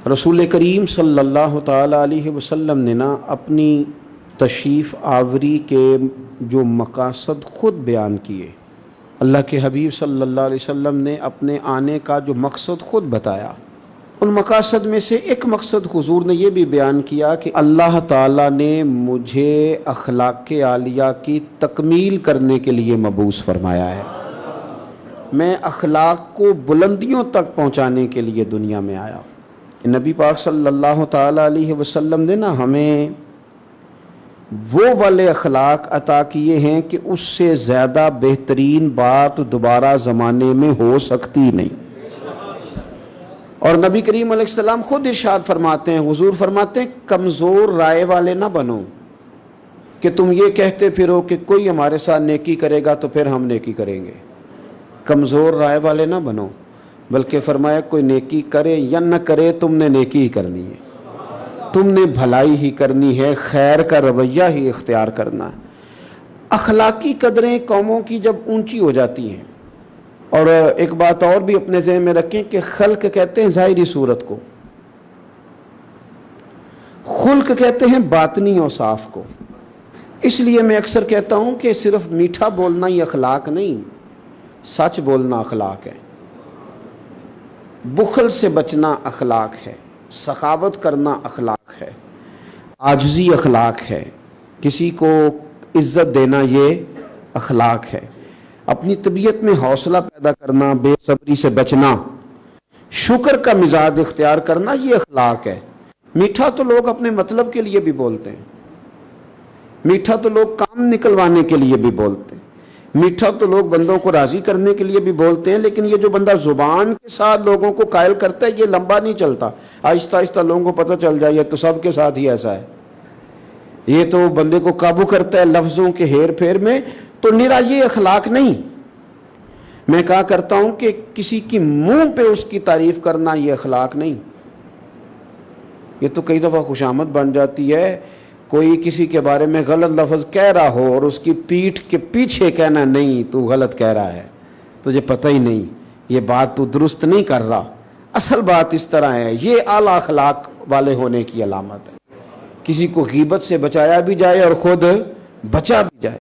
رسول کریم صلی اللہ تعالیٰ علیہ وسلم نے اپنی تشریف آوری کے جو مقاصد خود بیان کیے۔ اللہ کے حبیب صلی اللہ علیہ وسلم نے اپنے آنے کا جو مقصد خود بتایا، ان مقاصد میں سے ایک مقصد حضور نے یہ بھی بیان کیا کہ اللہ تعالیٰ نے مجھے اخلاق عالیہ کی تکمیل کرنے کے لیے مبعوث فرمایا ہے۔ میں اخلاق کو بلندیوں تک پہنچانے کے لیے دنیا میں آیا۔ نبی پاک صلی اللہ تعالیٰ علیہ وسلم نے ہمیں وہ والے اخلاق عطا کیے ہیں کہ اس سے زیادہ بہترین بات دوبارہ زمانے میں ہو سکتی نہیں۔ اور نبی کریم علیہ السلام خود ارشاد فرماتے ہیں، حضور فرماتے ہیں کمزور رائے والے نہ بنو کہ تم یہ کہتے پھرو کہ کوئی ہمارے ساتھ نیکی کرے گا تو پھر ہم نیکی کریں گے۔ کمزور رائے والے نہ بنو، بلکہ فرمایا کوئی نیکی کرے یا نہ کرے تم نے نیکی ہی کرنی ہے، تم نے بھلائی ہی کرنی ہے، خیر کا رویہ ہی اختیار کرنا ہے۔ اخلاقی قدریں قوموں کی جب اونچی ہو جاتی ہیں، اور ایک بات اور بھی اپنے ذہن میں رکھیں کہ خلق کہتے ہیں ظاہری صورت کو، خلق کہتے ہیں باطنی اوصاف کو۔ اس لیے میں اکثر کہتا ہوں کہ صرف میٹھا بولنا ہی اخلاق نہیں، سچ بولنا اخلاق ہے، بخل سے بچنا اخلاق ہے، سخاوت کرنا اخلاق ہے، عاجزی اخلاق ہے، کسی کو عزت دینا یہ اخلاق ہے، اپنی طبیعت میں حوصلہ پیدا کرنا، بے صبری سے بچنا، شکر کا مزاج اختیار کرنا یہ اخلاق ہے۔ میٹھا تو لوگ اپنے مطلب کے لیے بھی بولتے ہیں، میٹھا تو لوگ کام نکلوانے کے لیے بھی بولتے ہیں، میٹھا تو لوگ بندوں کو راضی کرنے کے لیے بھی بولتے ہیں، لیکن یہ جو بندہ زبان کے ساتھ لوگوں کو قائل کرتا ہے یہ لمبا نہیں چلتا۔ آہستہ آہستہ لوگوں کو پتہ چل جائے تو سب کے ساتھ ہی ایسا ہے، یہ تو بندے کو قابو کرتا ہے لفظوں کے ہیر پھیر میں، تو نرا یہ اخلاق نہیں۔ میں کہا کرتا ہوں کہ کسی کی منہ پہ اس کی تعریف کرنا یہ اخلاق نہیں، یہ تو کئی دفعہ خوشامد بن جاتی ہے۔ کوئی کسی کے بارے میں غلط لفظ کہہ رہا ہو اور اس کی پیٹھ کے پیچھے کہنا نہیں تو غلط کہہ رہا ہے، تجھے پتہ ہی نہیں، یہ بات تو درست نہیں کر رہا، اصل بات اس طرح ہے۔ یہ اعلیٰ اخلاق والے ہونے کی علامت ہے، کسی کو غیبت سے بچایا بھی جائے اور خود بچا بھی جائے۔